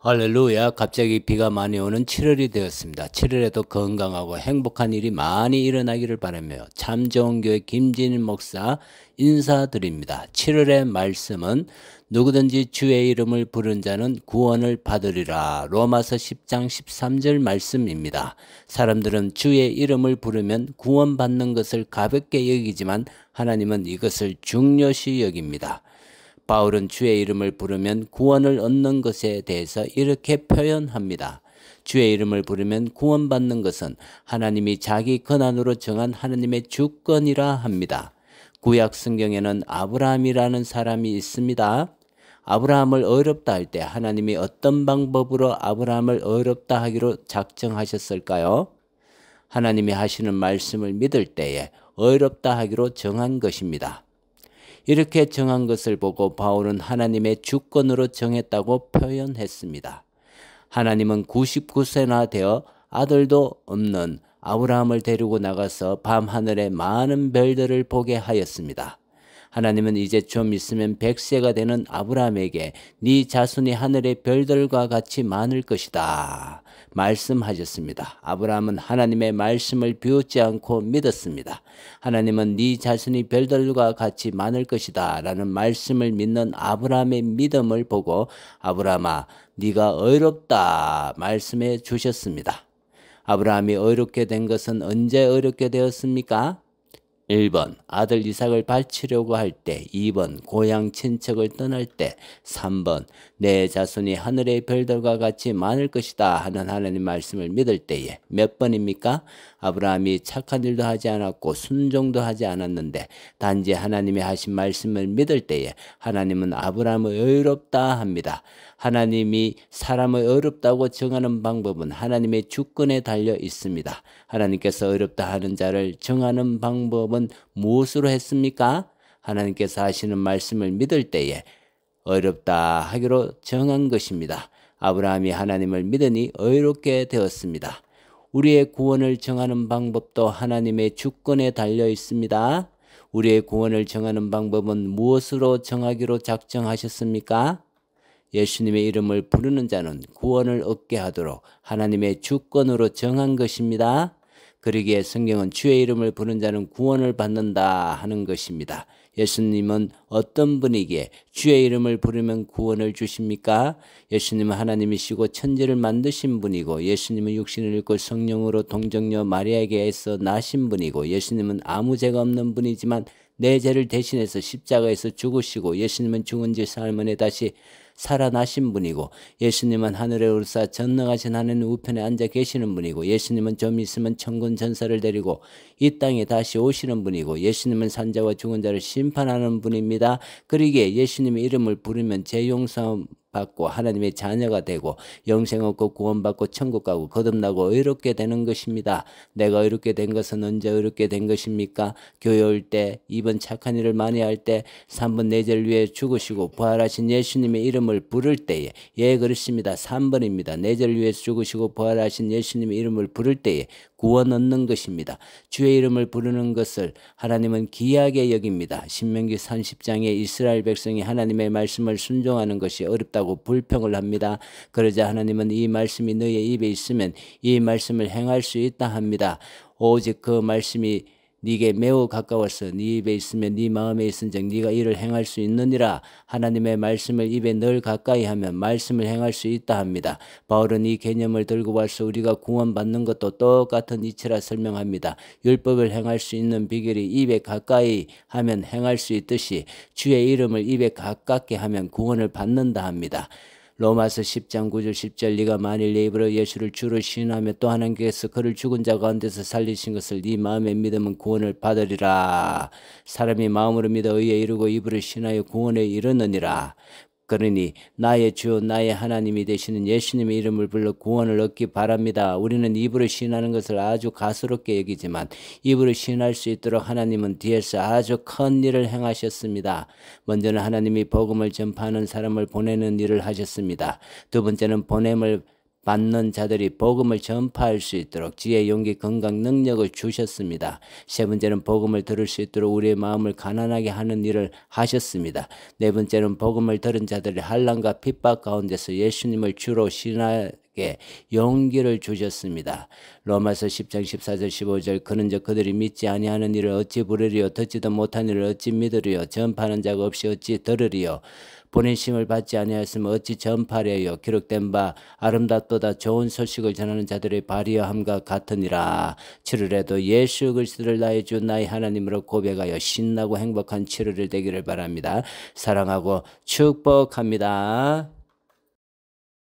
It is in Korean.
할렐루야. 갑자기 비가 많이 오는 7월이 되었습니다. 7월에도 건강하고 행복한 일이 많이 일어나기를 바라며 참 좋은 교회 김진일 목사 인사드립니다. 7월의 말씀은 누구든지 주의 이름을 부른 자는 구원을 받으리라. 로마서 10장 13절 말씀입니다. 사람들은 주의 이름을 부르면 구원받는 것을 가볍게 여기지만 하나님은 이것을 중요시 여깁니다. 바울은 주의 이름을 부르면 구원을 얻는 것에 대해서 이렇게 표현합니다. 주의 이름을 부르면 구원받는 것은 하나님이 자기 권한으로 정한 하나님의 주권이라 합니다. 구약 성경에는 아브라함이라는 사람이 있습니다. 아브라함을 어렵다 할 때 하나님이 어떤 방법으로 아브라함을 어렵다 하기로 작정하셨을까요? 하나님이 하시는 말씀을 믿을 때에 어렵다 하기로 정한 것입니다. 이렇게 정한 것을 보고 바울은 하나님의 주권으로 정했다고 표현했습니다. 하나님은 99세나 되어 아들도 없는 아브라함을 데리고 나가서 밤하늘의 많은 별들을 보게 하였습니다. 하나님은 이제 좀 있으면 100세가 되는 아브라함에게 네 자손이 하늘의 별들과 같이 많을 것이다 말씀하셨습니다. 아브라함은 하나님의 말씀을 비웃지 않고 믿었습니다. 하나님은 네 자손이 별들과 같이 많을 것이다 라는 말씀을 믿는 아브라함의 믿음을 보고 아브라함아 네가 의롭다 말씀해 주셨습니다. 아브라함이 의롭게 된 것은 언제 의롭게 되었습니까? 1번 아들 이삭을 바치려고 할 때, 2번 고향 친척을 떠날 때, 3번 내 자손이 하늘의 별들과 같이 많을 것이다 하는 하나님 말씀을 믿을 때에 몇 번입니까? 아브라함이 착한 일도 하지 않았고 순종도 하지 않았는데 단지 하나님이 하신 말씀을 믿을 때에 하나님은 아브라함을 의롭다 합니다. 하나님이 사람을 의롭다고 정하는 방법은 하나님의 주권에 달려 있습니다. 하나님께서 의롭다 하는 자를 정하는 방법은 무엇으로 했습니까? 하나님께서 하시는 말씀을 믿을 때에 의롭다 하기로 정한 것입니다. 아브라함이 하나님을 믿으니 의롭게 되었습니다. 우리의 구원을 정하는 방법도 하나님의 주권에 달려 있습니다. 우리의 구원을 정하는 방법은 무엇으로 정하기로 작정하셨습니까? 예수님의 이름을 부르는 자는 구원을 얻게 하도록 하나님의 주권으로 정한 것입니다. 그러기에 성경은 주의 이름을 부르는 자는 구원을 받는다 하는 것입니다. 예수님은 어떤 분이기에 주의 이름을 부르면 구원을 주십니까? 예수님은 하나님이시고 천지를 만드신 분이고 예수님은 육신을 입고 성령으로 동정녀 마리아에게서 나신 분이고 예수님은 아무 죄가 없는 분이지만 내 죄를 대신해서 십자가에서 죽으시고 예수님은 죽은 지 사흘 만에 다시 살아나신 분이고 예수님은 하늘에 오르사 전능하신 하나님 우편에 앉아 계시는 분이고 예수님은 좀 있으면 천군 전사를 데리고 이 땅에 다시 오시는 분이고 예수님은 산자와 죽은 자를 심판하는 분입니다. 그러기에 예수님의 이름을 부르면 죄 용서 받고 하나님의 자녀가 되고 영생 얻고 구원받고 천국 가고 거듭나고 의롭게 되는 것입니다. 내가 의롭게 된 것은 언제 의롭게 된 것입니까? 교회 올 때, 2번 착한 일을 많이 할 때, 3번 내 죄를 위해 죽으시고 부활하신 예수님의 이름을 부를 때에, 예 그렇습니다. 3번입니다. 내 죄를 위해 죽으시고 부활하신 예수님의 이름을 부를 때에 구원 얻는 것입니다. 주의 이름을 부르는 것을 하나님은 귀하게 여깁니다. 신명기 30장에 이스라엘 백성이 하나님의 말씀을 순종하는 것이 어렵다고 불평을 합니다. 그러자 하나님은 이 말씀이 너의 입에 있으면 이 말씀을 행할 수 있다 합니다. 오직 그 말씀이 네게 매우 가까워서 네 입에 있으면 네 마음에 있은즉 네가 이를 행할 수 있느니라. 하나님의 말씀을 입에 늘 가까이 하면 말씀을 행할 수 있다 합니다. 바울은 이 개념을 들고 와서 우리가 구원받는 것도 똑같은 이치라 설명합니다. 율법을 행할 수 있는 비결이 입에 가까이 하면 행할 수 있듯이 주의 이름을 입에 가깝게 하면 구원을 받는다 합니다. 로마서 10장 9절 10절 네가 만일 내 입으로 예수를 주로 시인하며 또 하나님께서 그를 죽은 자 가운데서 살리신 것을 네 마음에 믿으면 구원을 받으리라. 사람이 마음으로 믿어 의에 이르고 입으로 시인하여 구원에 이르느니라. 그러니 나의 주 나의 하나님이 되시는 예수님의 이름을 불러 구원을 얻기 바랍니다. 우리는 입으로 시인하는 것을 아주 가소롭게 여기지만 입으로 시인할 수 있도록 하나님은 뒤에서 아주 큰 일을 행하셨습니다. 먼저는 하나님이 복음을 전파하는 사람을 보내는 일을 하셨습니다. 두 번째는 보냄을 받는 자들이 복음을 전파할 수 있도록 지혜, 용기, 건강, 능력을 주셨습니다. 세 번째는 복음을 들을 수 있도록 우리의 마음을 가난하게 하는 일을 하셨습니다. 네 번째는 복음을 들은 자들이 환난과 핍박 가운데서 예수님을 주로 신하게 용기를 주셨습니다. 로마서 10장 14절 15절 그런즉 그들이 믿지 아니하는 일을 어찌 부르리요 듣지도 못한 일을 어찌 믿으리요 전파하는 자가 없이 어찌 들으리요 보내심을 받지 아니하였으면 어찌 전파하려요. 기록된 바 아름답도다 좋은 소식을 전하는 자들의 발휘함과 같으니라. 7월에도 예수 그리스도를 나의 주 나의 하나님으로 고백하여 신나고 행복한 7월이 되기를 바랍니다. 사랑하고 축복합니다.